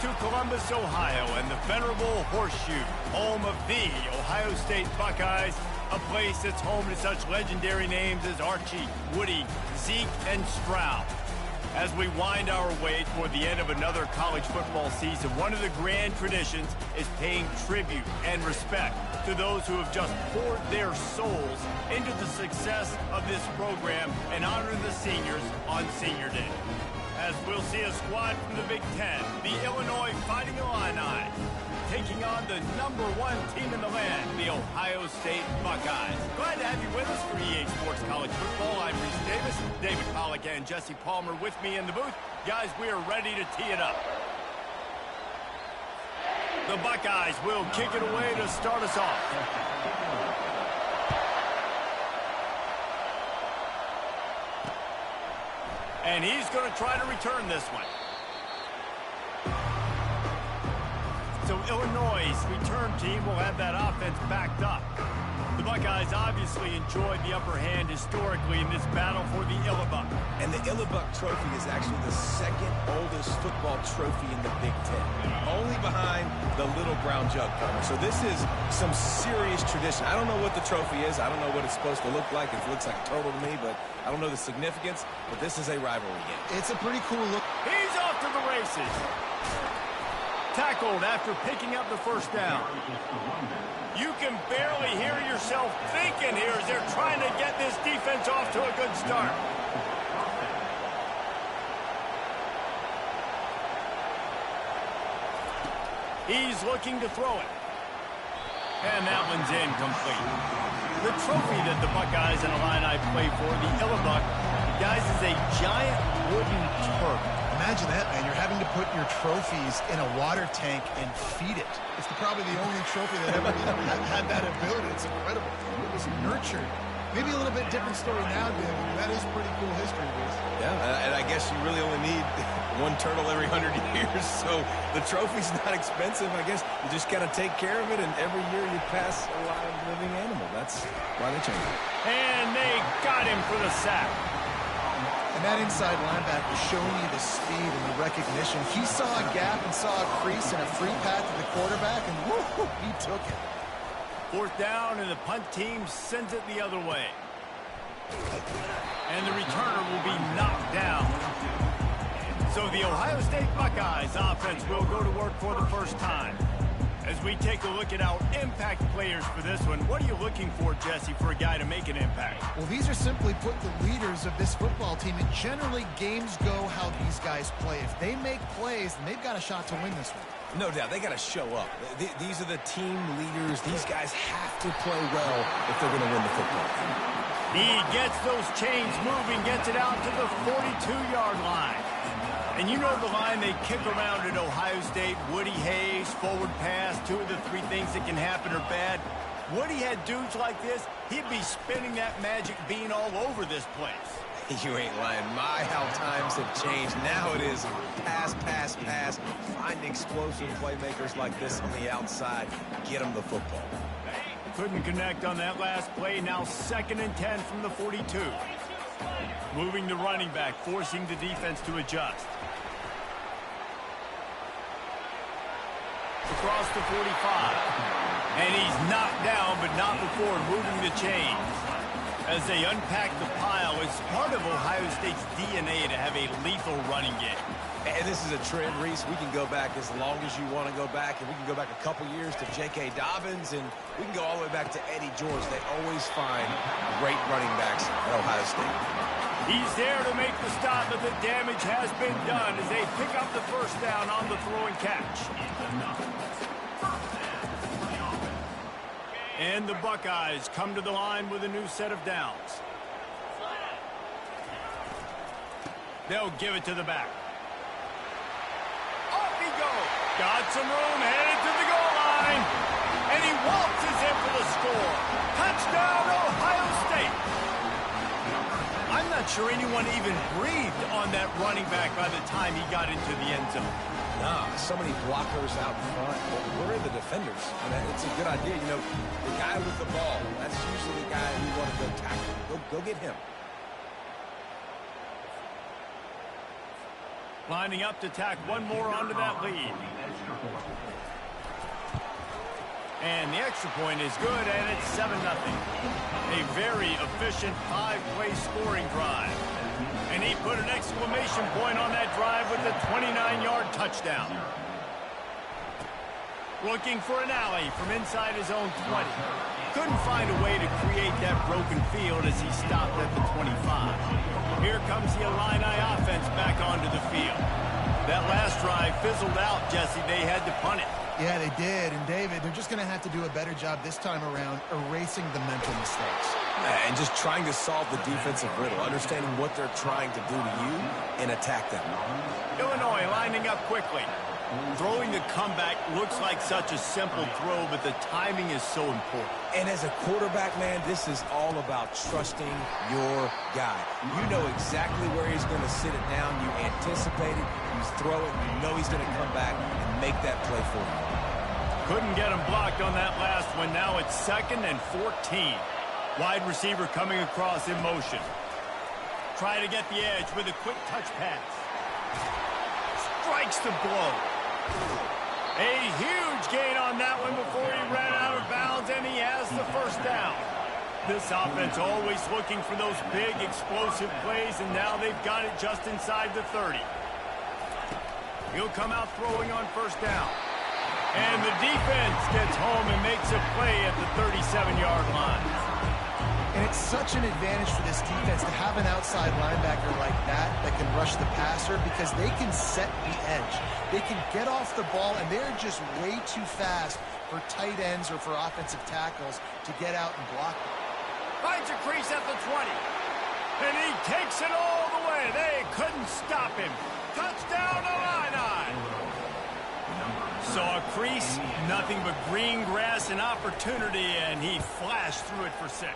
to Columbus, Ohio, and the venerable Horseshoe, home of the Ohio State Buckeyes, a place that's home to such legendary names as Archie, Woody, Zeke, and Stroud. As we wind our way toward the end of another college football season, one of the grand traditions is paying tribute and respect to those who have just poured their souls into the success of this program and honor the seniors on Senior Day. As we'll see a squad from the Big Ten, the Illinois Fighting Illini, taking on the #1 team in the land, the Ohio State Buckeyes. Glad to have you with us for EA Sports College Football. I'm Reese Davis, David Pollack and Jesse Palmer with me in the booth. Guys, we are ready to tee it up. The Buckeyes will kick it away to start us off. And he's going to try to return this one. So Illinois' return team will have that offense backed up. The Buckeyes obviously enjoyed the upper hand historically in this battle for the Illibuck. And the Illibuck Trophy is actually the second oldest football trophy in the Big Ten, only behind the Little Brown Jug, Palmer. So this is some serious tradition. I don't know what the trophy is. I don't know what it's supposed to look like. It looks like a turtle to me, but I don't know the significance. But this is a rivalry game. It's a pretty cool look. He's off to the races. Tackled after picking up the first down. You can barely hear yourself thinking here as they're trying to get this defense off to a good start. He's looking to throw it. And that one's incomplete. The trophy that the Buckeyes and Illini play for, the Illibuck, guys, is a giant wooden turret. Imagine that, man. You're having to put your trophies in a water tank and feed it. It's probably the only trophy that ever had that ability. It's incredible. It was nurtured. Maybe a little bit different story now, David. That is pretty cool history, Bruce. Yeah, and I guess you really only need one turtle every 100 years, so the trophy's not expensive. I guess you just got to take care of it, and every year you pass a live living animal. That's why they change it. And they got him for the sack. And that inside linebacker showing you the speed and the recognition. He saw a gap and saw a crease and a free path to the quarterback, and woo, he took it. Fourth down, and the punt team sends it the other way. And the returner will be knocked down. So the Ohio State Buckeyes offense will go to work for the first time. As we take a look at our impact players for this one, what are you looking for, Jesse, for a guy to make an impact? Well, these are simply put the leaders of this football team, and generally games go how these guys play. If they make plays, then they've got a shot to win this one. No doubt, they got to show up. These are the team leaders. These guys have to play well if they're going to win the football game. He gets those chains moving, gets it out to the 42-yard line. And you know the line they kick around at Ohio State, Woody Hayes, forward pass, 2 of the 3 things that can happen are bad. Woody had dudes like this, he'd be spinning that magic bean all over this place. You ain't lying. My, how times have changed. Now it is pass, pass, pass. Find explosive playmakers like this on the outside. Get them the football. Couldn't connect on that last play. Now 2nd and 10 from the 42. Moving the running back, forcing the defense to adjust. Across the 45. And he's knocked down, but not before moving the chains. As they unpack the pile, it's part of Ohio State's DNA to have a lethal running game. And this is a trend, Reese. We can go back as long as you want to go back, and we can go back a couple years to J.K. Dobbins, and we can go all the way back to Eddie George. They always find great running backs at Ohio State. He's there to make the stop, but the damage has been done as they pick up the first down on the throw and catch. And the Buckeyes come to the line with a new set of downs. They'll give it to the back. Off he goes. Got some room, headed to the goal line. And he waltzes in for the score. Touchdown, Ohio State. I'm not sure anyone even breathed on that running back by the time he got into the end zone. Nah, so many blockers out front. Where are the defenders? I mean, it's a good idea. You know, the guy with the ball, that's usually the guy you want to go tackle. Go get him. Lining up to tack one more onto that lead. And the extra point is good, and it's 7-0. A very efficient 5-play scoring drive. And he put an exclamation point on that drive with a 29-yard touchdown. Looking for an alley from inside his own 20. Couldn't find a way to create that broken field as he stopped at the 25. Here comes the Illini offense back onto the field. That last drive fizzled out, Jesse. They had to punt it. Yeah, they did. And, David, they're just going to have to do a better job this time around erasing the mental mistakes. And just trying to solve the defensive riddle, understanding what they're trying to do to you and attack them. Illinois lining up quickly. Throwing the comeback looks like such a simple throw, but the timing is so important. And as a quarterback, man, this is all about trusting your guy. You know exactly where he's going to sit it down. You anticipate it. You throw it. You know he's going to come back and make that play for you. Couldn't get him blocked on that last one. Now it's 2nd and 14. Wide receiver coming across in motion. Try to get the edge with a quick touch pass. Strikes the blow. A huge gain on that one before he ran out of bounds, and he has the first down. This offense always looking for those big, explosive plays, and now they've got it just inside the 30. He'll come out throwing on first down. And the defense gets home and makes a play at the 37-yard line. And it's such an advantage for this defense to have an outside linebacker like that can rush the passer because they can set the edge. They can get off the ball, and they're just way too fast for tight ends or for offensive tackles to get out and block them. Finds a crease at the 20. And he takes it all the way. They couldn't stop him. Touchdown, Illini. Saw a crease, nothing but green grass and opportunity, and he flashed through it for 6.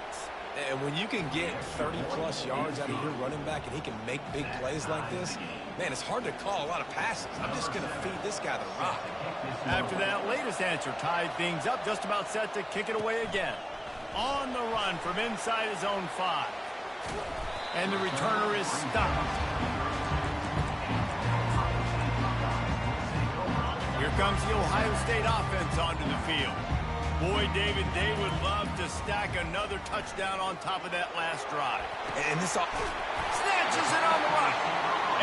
And when you can get 30-plus yards out of your running back and he can make big plays like this, man, it's hard to call a lot of passes. I'm just going to feed this guy the rock. After that latest answer tied things up, just about set to kick it away again. On the run from inside his own 5. And the returner is stopped. Here comes the Ohio State offense onto the field. Boy, David, they would love to stack another touchdown on top of that last drive. And this all snatches it on the run.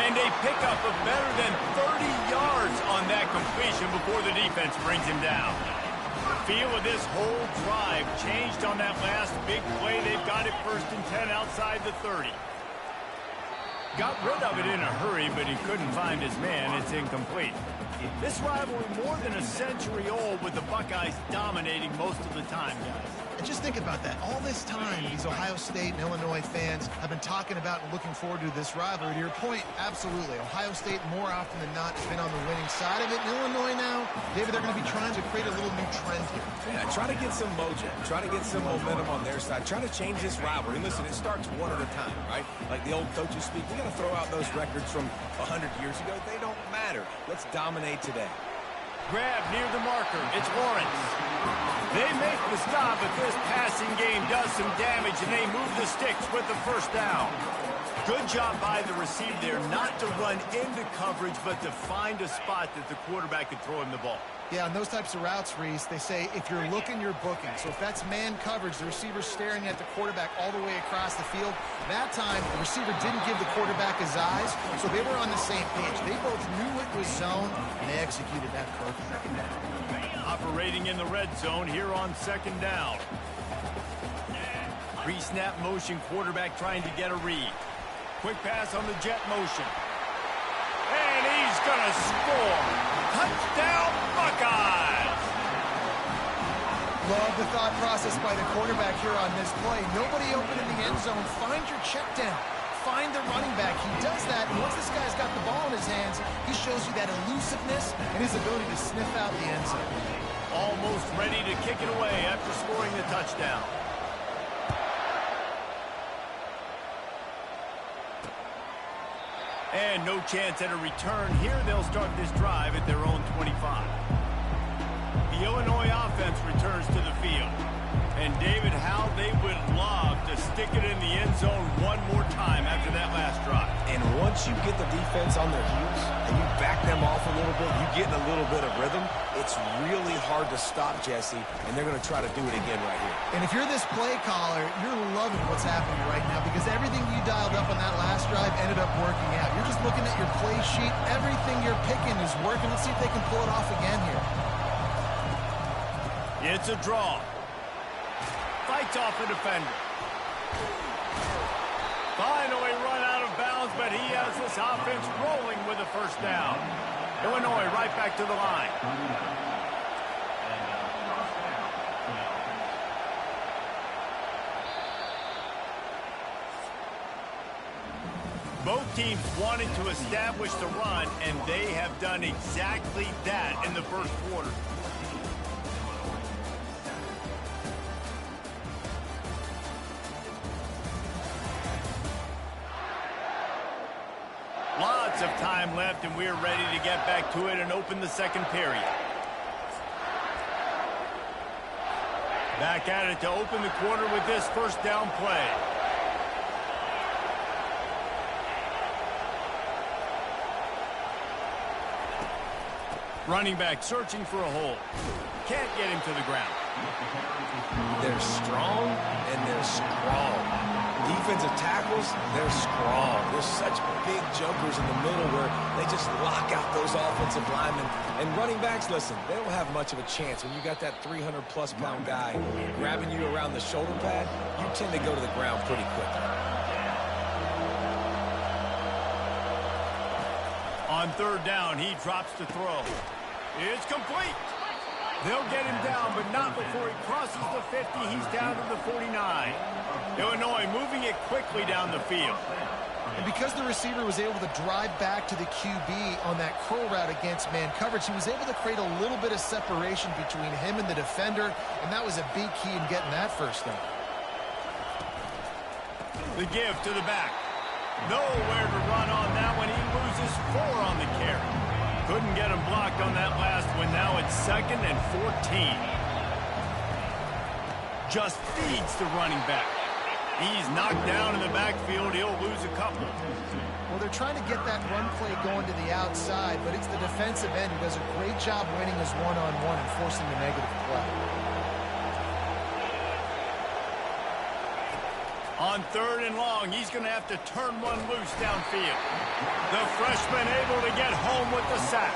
And a pickup of better than 30 yards on that completion before the defense brings him down. The feel of this whole drive changed on that last big play. They've got it 1st and 10 outside the 30. Got rid of it in a hurry, but he couldn't find his man. It's incomplete. This rivalry more than a century old with the Buckeyes dominating most of the time, guys. And just think about that. All this time, these Ohio State and Illinois fans have been talking about and looking forward to this rivalry. To your point, absolutely. Ohio State, more often than not, has been on the winning side of it. In Illinois now, David, they're going to be trying to create a little new trend here. Yeah, try to get some mojo. Try to get some momentum on their side. Try to change this rivalry. Listen, it starts one at a time, right? Like the old coaches speak, we got to throw out those records from 100 years ago. They don't matter. Let's dominate today. Grab near the marker. It's Lawrence. They make the stop, but this passing game does some damage, and they move the sticks with the first down. Good job by the receiver there, not to run into coverage, but to find a spot that the quarterback could throw him the ball. Yeah, on those types of routes, Reese, they say if you're looking, you're booking. So if that's man coverage, the receiver's staring at the quarterback all the way across the field. That time, the receiver didn't give the quarterback his eyes, so they were on the same page. They both knew it was zone, and they executed that perfectly. Operating in the red zone here on 2nd down. Pre-snap motion, quarterback trying to get a read. Quick pass on the jet motion. And he's going to score. Touchdown, Buckeyes! Love the thought process by the quarterback here on this play. Nobody open in the end zone. Find your check down. Find the running back. He does that, and once this guy's got the ball in his hands, he shows you that elusiveness and his ability to sniff out the end zone. Almost ready to kick it away after scoring the touchdown. And no chance at a return. Here they'll start this drive at their own 25. The Illinois offense returns to the field. And David, how they would love to stick it in the end zone one more time after that last drive. And one once you get the defense on their heels and you back them off a little bit, you get in a little bit of rhythm, it's really hard to stop, Jesse, and they're going to try to do it again right here. And if you're this play caller, you're loving what's happening right now because everything you dialed up on that last drive ended up working out. You're just looking at your play sheet. Everything you're picking is working. Let's see if they can pull it off again here. It's a draw. Fights off the defender. Finally run out of bounds, but he has this offense rolling with a first down. Illinois right back to the line. Both teams wanted to establish the run, and they have done exactly that in the first quarter. Lots of time left, and we're ready to get back to it and open the second period. Back at it to open the quarter with this first down play. Running back searching for a hole. Can't get him to the ground. They're strong and they're strong. Defensive tackles, they're strong. There's such big jokers in the middle where they just lock out those offensive linemen. And running backs, listen, they don't have much of a chance. When you got that 300-plus pound guy grabbing you around the shoulder pad, you tend to go to the ground pretty quickly. On third down, he drops to throw. It's complete. They'll get him down, but not before he crosses the 50. He's down to the 49. Illinois moving it quickly down the field. And because the receiver was able to drive back to the QB on that curl route against man coverage, he was able to create a little bit of separation between him and the defender, and that was a big key in getting that first down. The give to the back. Nowhere to run on that one. He loses 4 on the carry. Couldn't get him blocked on that last one. Now it's 2nd and 14. Just feeds the running back. He's knocked down in the backfield. He'll lose a couple. Well, they're trying to get that run play going to the outside, but it's the defensive end who does a great job winning his one-on-one and forcing the negative play. On third and long, he's going to have to turn one loose downfield. The freshman able to get home with the sack.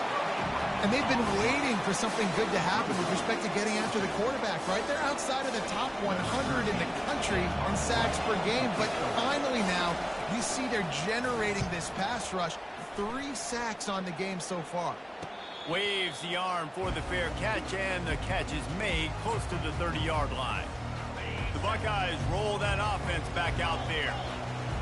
And they've been waiting for something good to happen with respect to getting after the quarterback, right? They're outside of the top 100 in the country in sacks per game, but finally now you see they're generating this pass rush. 3 sacks on the game so far. Waves the arm for the fair catch, and the catch is made close to the 30-yard line. The Buckeyes roll that offense back out there.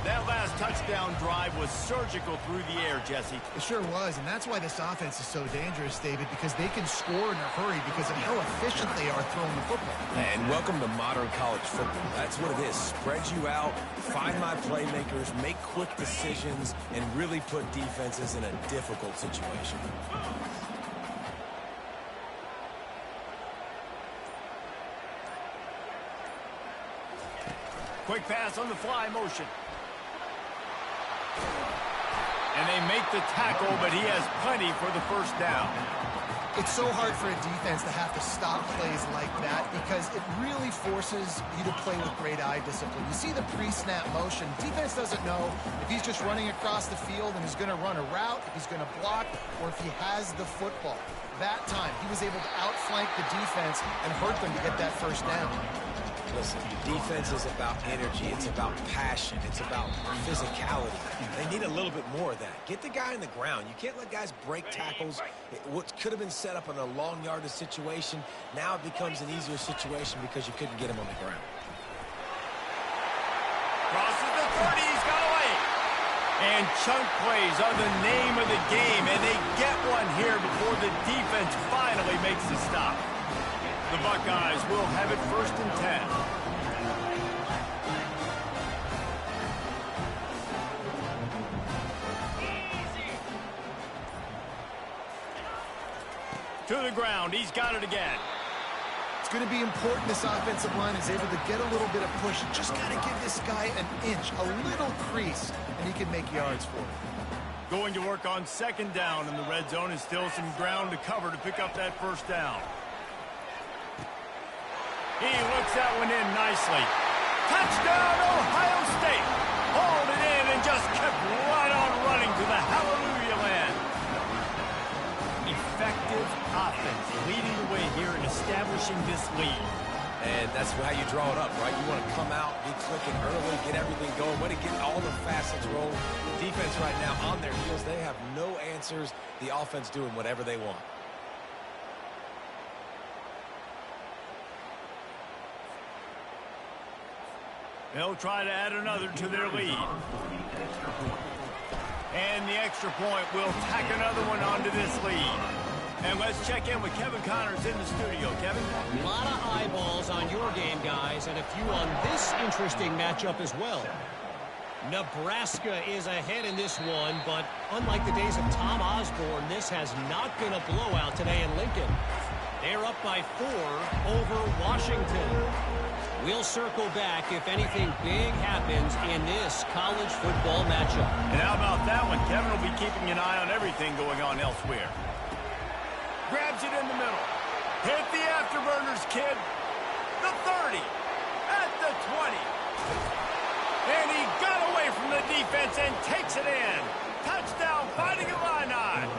That last touchdown drive was surgical through the air, Jesse. It sure was, and that's why this offense is so dangerous, David, because they can score in a hurry because of how efficient they are throwing the football. And welcome to modern college football. That's what it is. Spread you out, find my playmakers, make quick decisions, and really put defenses in a difficult situation. Quick pass on the fly motion. And they make the tackle, but he has plenty for the first down. It's so hard for a defense to have to stop plays like that because it really forces you to play with great eye discipline. You see the pre-snap motion. Defense doesn't know if he's just running across the field and he's going to run a route, if he's going to block, or if he has the football. That time, he was able to outflank the defense and hurt them to get that first down. Listen, defense is about energy. It's about passion. It's about physicality. They need a little bit more of that. Get the guy on the ground. You can't let guys break tackles. What could have been set up in a long yardage situation, now it becomes an easier situation because you couldn't get him on the ground. Crosses the 30. He's got away. And chunk plays are the name of the game, and they get one here before the defense finally makes the stop. The Buckeyes will have it 1st and 10. To the ground. He's got it again. It's going to be important this offensive line is able to get a little bit of push. Just got to give this guy an inch, a little crease, and he can make yards for it. Going to work on second down in the red zone, and still some ground to cover to pick up that first down. He looks that one in nicely. Touchdown, Ohio State. Hauled it in and just kept right on running to the hallelujah land. Effective offense leading the way here and establishing this lead. And that's how you draw it up, right? You want to come out, be clicking early, get everything going, want to get all the facets rolling. Defense right now on their heels. They have no answers. The offense doing whatever they want. They'll try to add another to their lead. And the extra point will tack another one onto this lead. And let's check in with Kevin Connors in the studio. Kevin? A lot of eyeballs on your game, guys, and a few on this interesting matchup as well. Nebraska is ahead in this one, but unlike the days of Tom Osborne, this has not been a blowout today in Lincoln. They're up by 4 over Washington. We'll circle back if anything big happens in this college football matchup. And how about that one? Kevin will be keeping an eye on everything going on elsewhere. Grabs it in the middle. Hit the afterburners, kid. The 30. At the 20. And he got away from the defense and takes it in. Touchdown, Fighting Illini.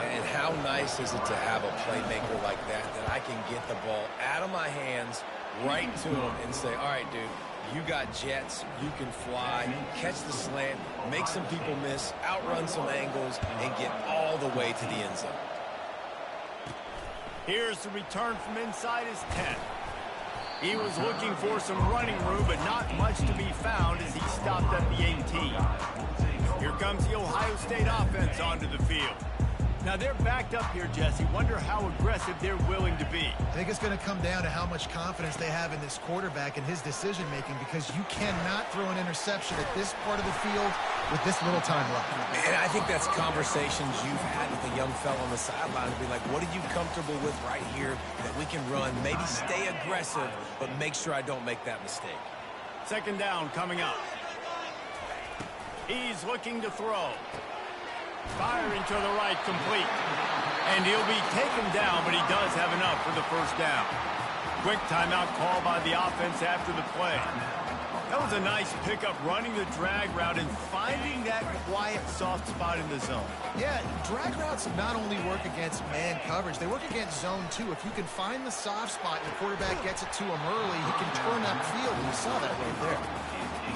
And how nice is it to have a playmaker like that I can get the ball out of my hands right to him and say, all right, dude, you got jets, you can fly, catch the slant, make some people miss, outrun some angles, and get all the way to the end zone. Here's the return from inside his 10. He was looking for some running room, but not much to be found as he stopped at the 18. Here comes the Ohio State offense onto the field. Now they're backed up here, Jesse. Wonder how aggressive they're willing to be. I think it's going to come down to how much confidence they have in this quarterback and his decision-making, because you cannot throw an interception at this part of the field with this little time left. And I think that's conversations you've had with a young fella on the sideline to be like, what are you comfortable with right here that we can run? Maybe stay aggressive, but make sure I don't make that mistake. Second down coming up. He's looking to throw. Firing to the right, complete. And he'll be taken down, but he does have enough for the first down. Quick timeout call by the offense after the play. That was a nice pickup, running the drag route and finding that quiet, soft spot in the zone. Yeah, drag routes not only work against man coverage, they work against zone too. If you can find the soft spot and the quarterback gets it to him early, he can turn that field, and you saw that right there.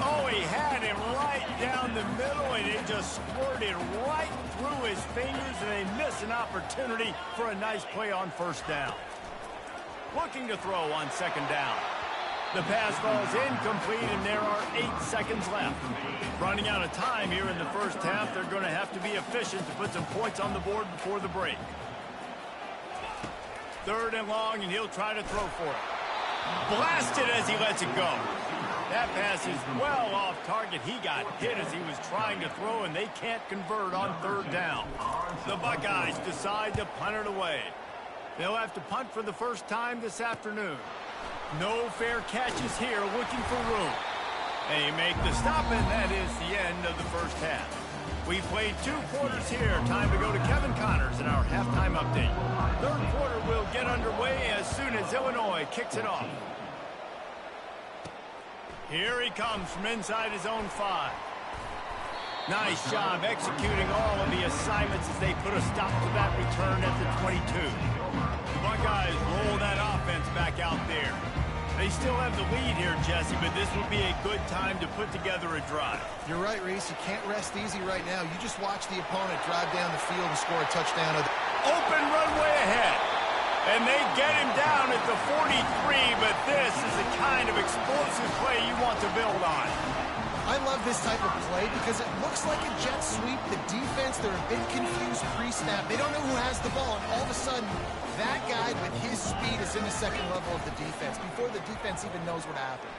Oh, he had him right down the middle, and it just squirted right through his fingers, and they miss an opportunity for a nice play on first down. Looking to throw on second down. The pass falls incomplete, and there are 8 seconds left. Running out of time here in the first half, they're going to have to be efficient to put some points on the board before the break. Third and long, and he'll try to throw for it. Blasted as he lets it go. That pass is well off target. He got hit as he was trying to throw, and they can't convert on third down. The Buckeyes decide to punt it away. They'll have to punt for the first time this afternoon. No fair catches here, looking for room. They make the stop, and that is the end of the first half. We played 2 quarters here. Time to go to Kevin Connors in our halftime update. Third quarter will get underway as soon as Illinois kicks it off. Here he comes from inside his own 5. Nice job executing all of the assignments as they put a stop to that return at the 22. The Buckeyes roll that offense back out there. They still have the lead here, Jesse, but this would be a good time to put together a drive. You're right, Reese. You can't rest easy right now. You just watch the opponent drive down the field and score a touchdown. Open runway ahead. And they get him down at the 43, but this is the kind of explosive play you want to build on. I love this type of play because it looks like a jet sweep. The defense, they're a bit confused pre-snap. They don't know who has the ball, and all of a sudden, that guy with his speed is in the second level of the defense before the defense even knows what happened.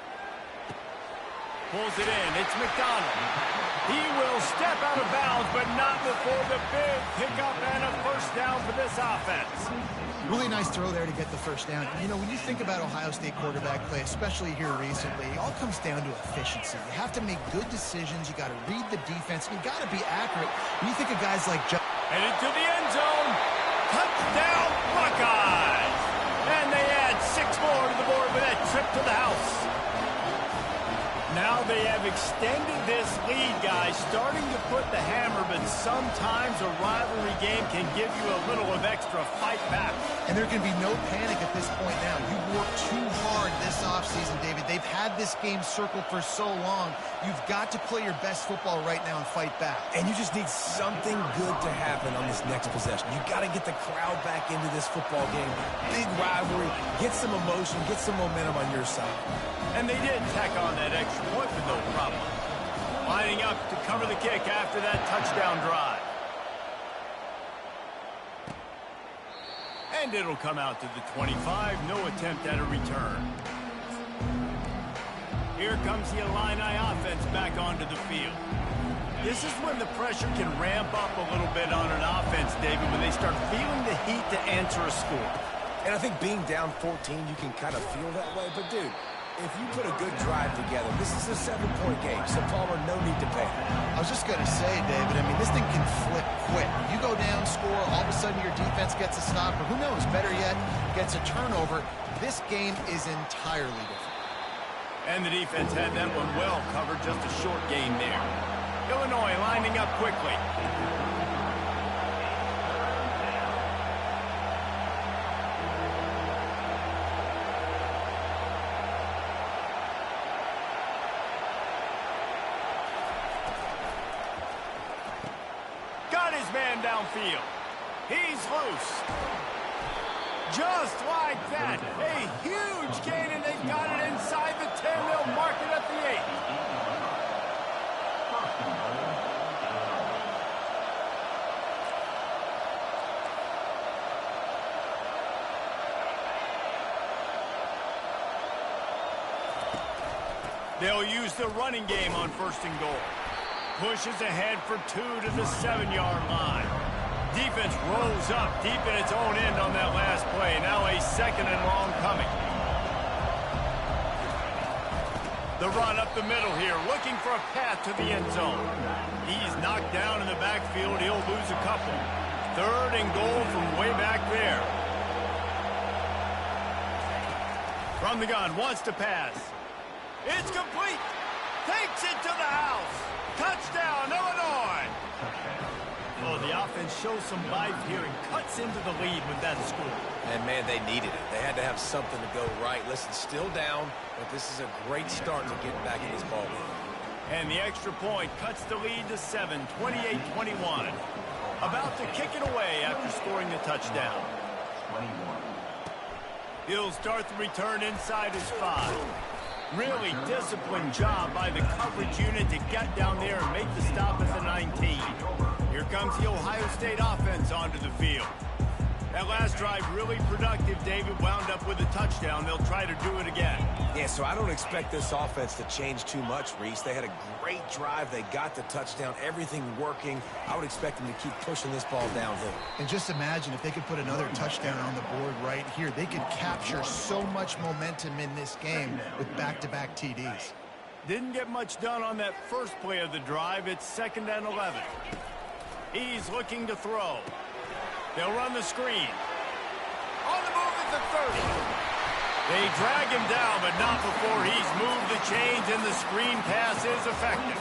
Pulls it in. It's McDonald. He will step out of bounds, but not before the big pickup and a first down for this offense. Really nice throw there to get the first down. You know, when you think about Ohio State quarterback play, especially here recently, it all comes down to efficiency. You have to make good decisions. You got to read the defense. You got to be accurate. When you think of guys like headed to the end zone. Touchdown, Buckeyes! And they add 6 more to the board with that trip to the house. Now they have extended this lead, guys, starting to put the hammer, but sometimes a rivalry game can give you a little of extra fight back. And there can be no panic at this point now. You've worked too hard this offseason, David. They've had this game circled for so long. You've got to play your best football right now and fight back. And you just need something good to happen on this next possession. You got to get the crowd back into this football game. Big rivalry. Get some emotion. Get some momentum on your side. And they did tack on that extra point with no problem. Lining up to cover the kick after that touchdown drive. And it'll come out to the 25. No attempt at a return. Here comes the Illini offense back onto the field. This is when the pressure can ramp up a little bit on an offense, David, when they start feeling the heat to answer a score. And I think being down 14, you can kind of feel that way. But, dude, if you put a good drive together, this is a 7-point game. So, Palmer, no need to panic. I was just going to say, David, I mean, this thing can flip quick. You go down, score, all of a sudden your defense gets a stop, or who knows, better yet, gets a turnover. This game is entirely different. And the defense had that one well covered, just a short gain there. Illinois lining up quickly. Got his man downfield. He's loose. Just like that. A huge gain, and they've got it inside the 10. They'll mark it at the 8. They'll use the running game on 1st and goal. Pushes ahead for 2 to the 7-yard line. Defense rolls up deep in its own end on that last play. Now a 2nd and long coming. The run up the middle here, looking for a path to the end zone. He's knocked down in the backfield. He'll lose a couple. 3rd and goal from way back there. From the gun, wants to pass. It's complete. Takes it to the house. Touchdown, Illinois. Oh, the offense shows some life here and cuts into the lead with that score. And, man, they needed it. They had to have something to go right. Listen, still down, but this is a great start to getting back in this ball game. And the extra point cuts the lead to 7, 28-21. About to kick it away after scoring the touchdown. He'll start the return inside his 5. Really disciplined job by the coverage unit to get down there and make the stop at the 19. Here comes the Ohio State offense onto the field. That last drive really productive. David wound up with a touchdown. They'll try to do it again. Yeah, so I don't expect this offense to change too much, Reese. They had a great drive. They got the touchdown. Everything working. I would expect them to keep pushing this ball downhill. And just imagine if they could put another touchdown on the board right here. They could capture so much momentum in this game with back-to-back TDs. Didn't get much done on that first play of the drive. It's 2nd and 11. He's looking to throw. They'll run the screen. On the move at the 30. They drag him down, but not before he's moved the chains, and the screen pass is effective.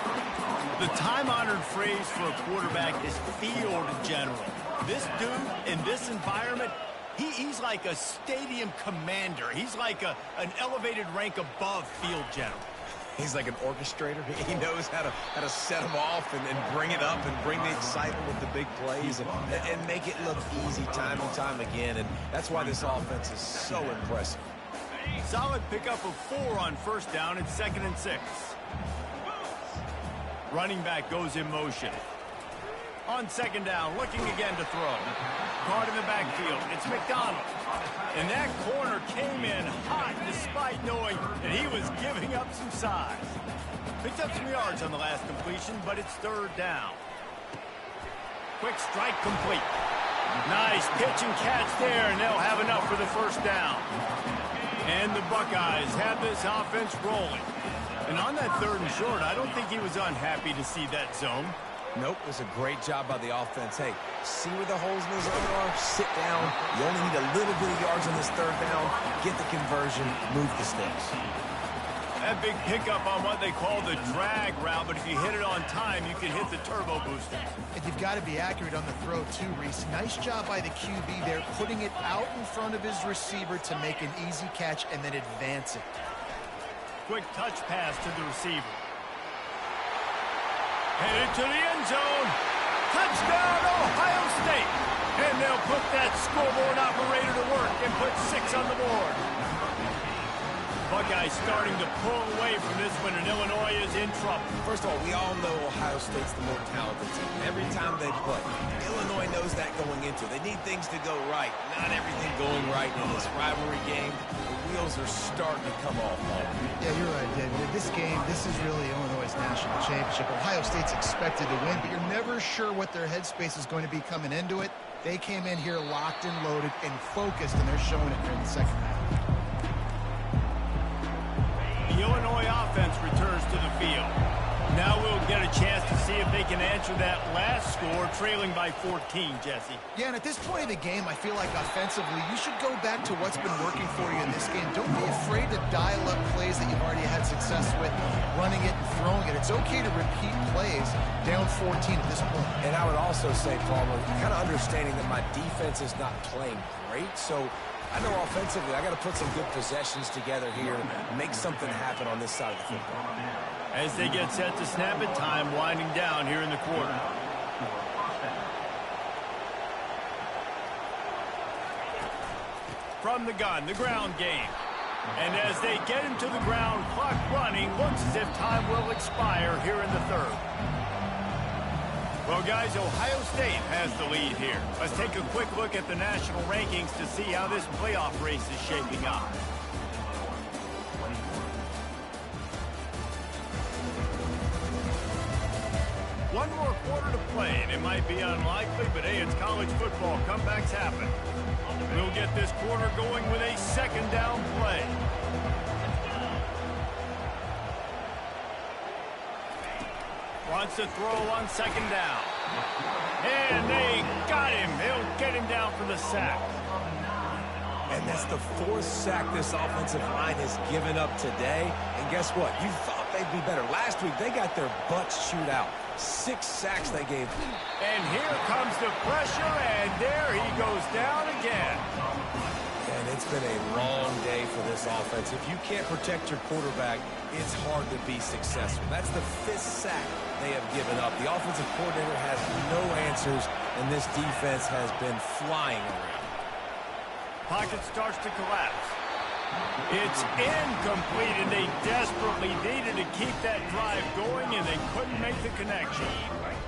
The time-honored phrase for a quarterback is field general. This dude, in this environment, he's like a stadium commander. He's like an elevated rank above field general. He's like an orchestrator. He knows how to set them off and bring it up and bring the excitement with the big plays and make it look easy time and time again. And that's why this offense is so impressive. Solid pickup of 4 on 1st down and 2nd and 6. Running back goes in motion. On 2nd down, looking again to throw. caught in the backfield. It's McDonald. And that corner came in hot despite knowing that he was giving up some size. Picked up some yards on the last completion, but it's third down. Quick strike complete. Nice pitch and catch there, and they'll have enough for the first down. And the Buckeyes have this offense rolling. And on that third and short, I don't think he was unhappy to see that zone. Nope, it was a great job by the offense. Hey, see where the holes in the zone are? Sit down. You only need a little bit of yards on this third down. Get the conversion. Move the sticks. That big pickup on what they call the drag route, but if you hit it on time, you can hit the turbo booster. And you've got to be accurate on the throw, too, Reese. Nice job by the QB there, putting it out in front of his receiver to make an easy catch and then advance it. Quick touch pass to the receiver. Headed to the end zone. Touchdown, Ohio State. And they'll put that scoreboard operator to work and put 6 on the board. Buckeyes starting to pull away from this one, and Illinois is in trouble. First of all, we all know Ohio State's the more talented team. Every time they play, Illinois knows that going into it. They need things to go right. Not everything going right in this rivalry game. The wheels are starting to come off. Yeah, you're right, David. This game, this is really Illinois' national championship. Ohio State's expected to win, but you're never sure what their headspace is going to be coming into it. They came in here locked and loaded and focused, and they're showing it during the second half. The Illinois offense returns to the field. Now we'll get a chance to see if they can answer that last score, trailing by 14, Jesse. Yeah, and at this point of the game, I feel like offensively, you should go back to what's been working for you in this game. Don't be afraid to dial up plays that you've already had success with, running it and throwing it. It's okay to repeat plays down 14 at this point. And I would also say, Palmer, kind of understanding that my defense is not playing great, so I know offensively I got to put some good possessions together here and make something happen on this side of the football. As they get set to snap it, time winding down here in the quarter. From the gun, the ground game. And as they get him to the ground, clock running, looks as if time will expire here in the third. Well, guys, Ohio State has the lead here. Let's take a quick look at the national rankings to see how this playoff race is shaping up. One more quarter to play, and it might be unlikely, but hey, it's college football. Comebacks happen. We'll get this quarter going with a second down play. Wants to throw on second down. And they got him. They'll get him down for the sack. And that's the 4th sack this offensive line has given up today. And guess what? You thought they'd be better. Last week, they got their butts chewed out. 6 sacks they gave. And here comes the pressure, and there he goes down again. And it's been a long day for this offense. If you can't protect your quarterback, it's hard to be successful. That's the 5th sack they have given up. The offensive coordinator has no answers, and this defense has been flying around. Pocket starts to collapse. It's incomplete, and they desperately needed to keep that drive going, and they couldn't make the connection.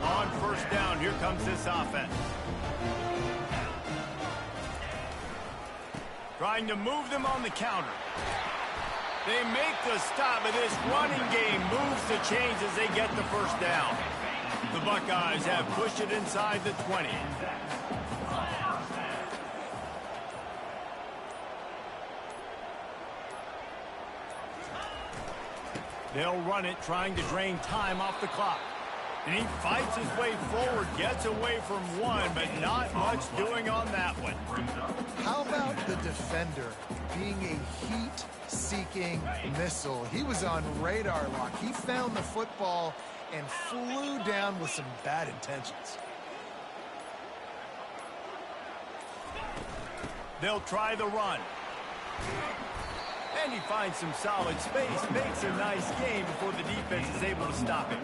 On first down, here comes this offense. Trying to move them on the counter. They make the stop, but this running game moves the chains as they get the first down. The Buckeyes have pushed it inside the 20. They'll run it, trying to drain time off the clock. And he fights his way forward, gets away from one, but not much doing on that one. How about the defender being a heat-seeking missile? He was on radar lock. He found the football and flew down with some bad intentions. They'll try the run. And he finds some solid space, makes a nice game before the defense is able to stop him.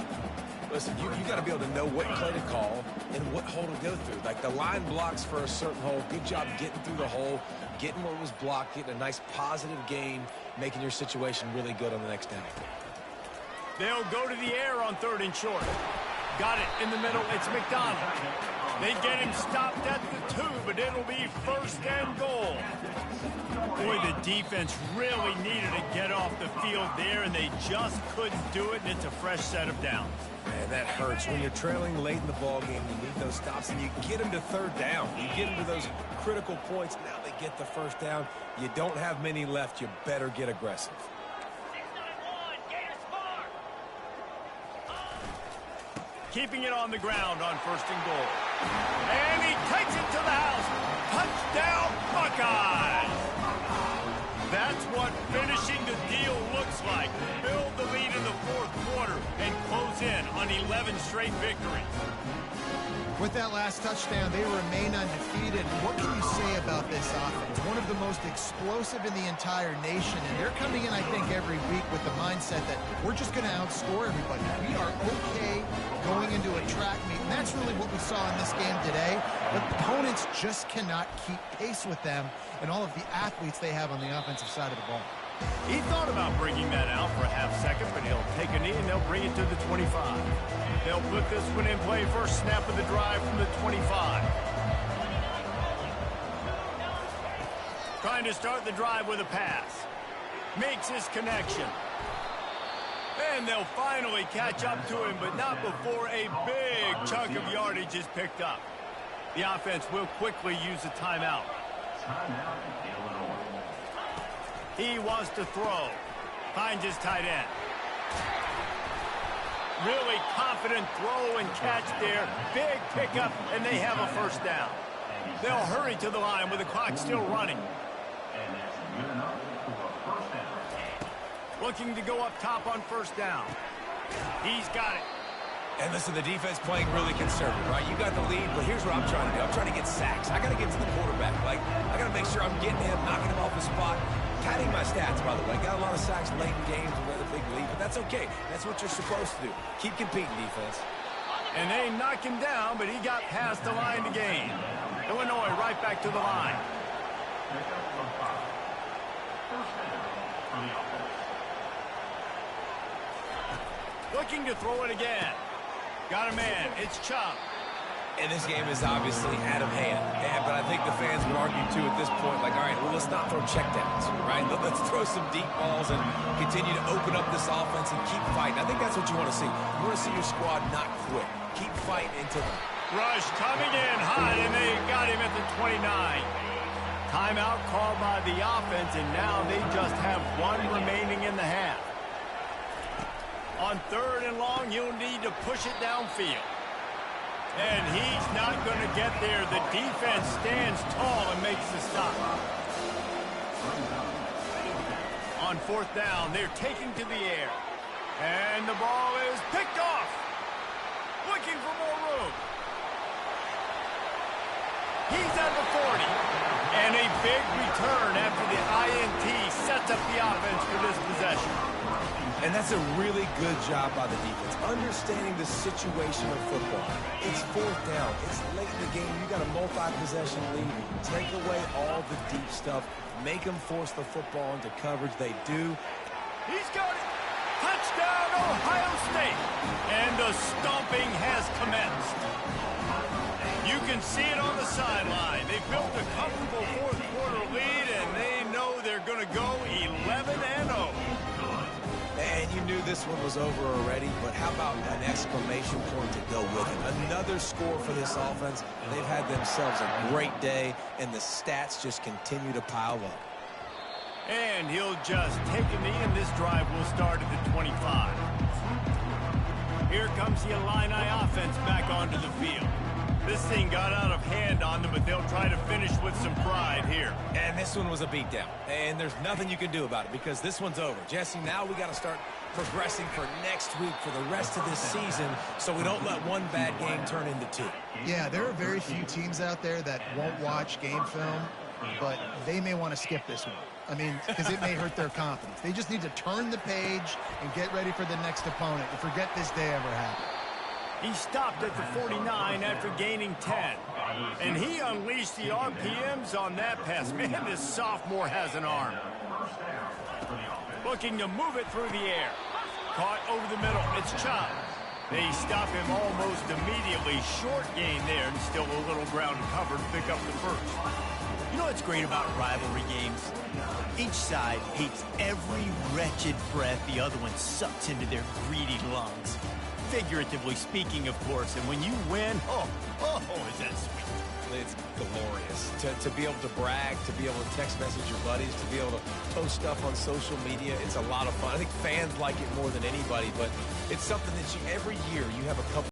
Listen, you got to be able to know what play to call and what hole to go through. Like the line blocks for a certain hole. Good job getting through the hole, getting what was blocked, getting a nice positive gain, making your situation really good on the next down. They'll go to the air on third and short. Got it in the middle. It's McDonald. They get him stopped at the 2, but it'll be first and goal. Boy, the defense really needed to get off the field there, and they just couldn't do it, and it's a fresh set of downs. Man, that hurts. When you're trailing late in the ball game, you need those stops, and you get them to third down. You get them to those critical points. Now they get the first down. You don't have many left. You better get aggressive. Keeping it on the ground on first and goal. And he takes it to the house. Touchdown, Buckeyes! That's what finishing the deal looks like. Build the lead in the fourth quarter and close in on 11 straight victories. With that last touchdown, they remain undefeated. What can you say about this offense? One of the most explosive in the entire nation, and they're coming in, I think, every week with the mindset that we're just going to outscore everybody. We are okay going into a track meet, and that's really what we saw in this game today. The opponents just cannot keep pace with them and all of the athletes they have on the offensive side of the ball. He thought about bringing that out for a half second, but he'll take a knee and they'll bring it to the 25. They'll put this one in play. First snap of the drive from the 25. Trying to start the drive with a pass. Makes his connection. And they'll finally catch up to him, but not before a big chunk of yardage is picked up. The offense will quickly use a timeout. He wants to throw. Finds his tight end. Really confident throw and catch there. Big pickup, and they have a first down. They'll hurry to the line with the clock still running. Looking to go up top on first down. He's got it. And listen, the defense playing really conservative, right? You got the lead, but here's what I'm trying to do. I'm trying to get sacks. I got to get to the quarterback. Like, I got to make sure I'm getting him, knocking him off his spot. Padding my stats, by the way. Got a lot of sacks late in games with a big lead, but that's okay. That's what you're supposed to do. Keep competing, defense. And they knock him down, but he got past the line to gain. Illinois right back to the line. Looking to throw it again. Got a man. It's Chubb. And this game is obviously out of hand. But I think the fans would argue, too, at this point, like, all right, well, let's not throw checkdowns, right? Let's throw some deep balls and continue to open up this offense and keep fighting. I think that's what you want to see. You want to see your squad not quit. Keep fighting into them. Rush coming in hot, and they got him at the 29. Timeout called by the offense, and now they just have one remaining in the half. On third and long, you'll need to push it downfield. And he's not going to get there. The defense stands tall and makes the stop. On fourth down, they're taking to the air. And the ball is picked off. Looking for more room. He's at the 40. And a big return after the INT sets up the offense for this possession. And that's a really good job by the defense, understanding the situation of football. It's fourth down. It's late in the game. You got a multi-possession lead. Take away all the deep stuff. Make them force the football into coverage. They do. He's got it. Touchdown, Ohio State. And the stomping has commenced. You can see it on the sideline. They built a comfortable fourth quarter lead, and they know they're going to go 11-0. And you knew this one was over already, but how about an exclamation point to go with it? Another score for this offense. They've had themselves a great day, and the stats just continue to pile up. And he'll just take a knee, and this drive will start at the 25. Here comes the Illini offense back onto the field. This thing got out of hand on them, but they'll try to finish with some pride here. And this one was a beatdown. And there's nothing you can do about it because this one's over. Jesse, now we got to start progressing for next week for the rest of this season so we don't let one bad game turn into two. Yeah, there are very few teams out there that won't watch game film, but they may want to skip this one. I mean, because it may hurt their confidence. They just need to turn the page and get ready for the next opponent and forget this day ever happened. He stopped at the 49 after gaining 10. And he unleashed the RPMs on that pass. Man, this sophomore has an arm. Looking to move it through the air. Caught over the middle. It's Chubb. They stop him almost immediately. Short gain there, and still a little ground covered. Pick up the first. You know what's great about rivalry games? Each side hates every wretched breath the other one sucks into their greedy lungs. Figuratively speaking, of course. And when you win, oh, is that sweet. It's glorious to be able to brag, to be able to text message your buddies, to be able to post stuff on social media. It's a lot of fun. I think fans like it more than anybody, but it's something that every year you have a couple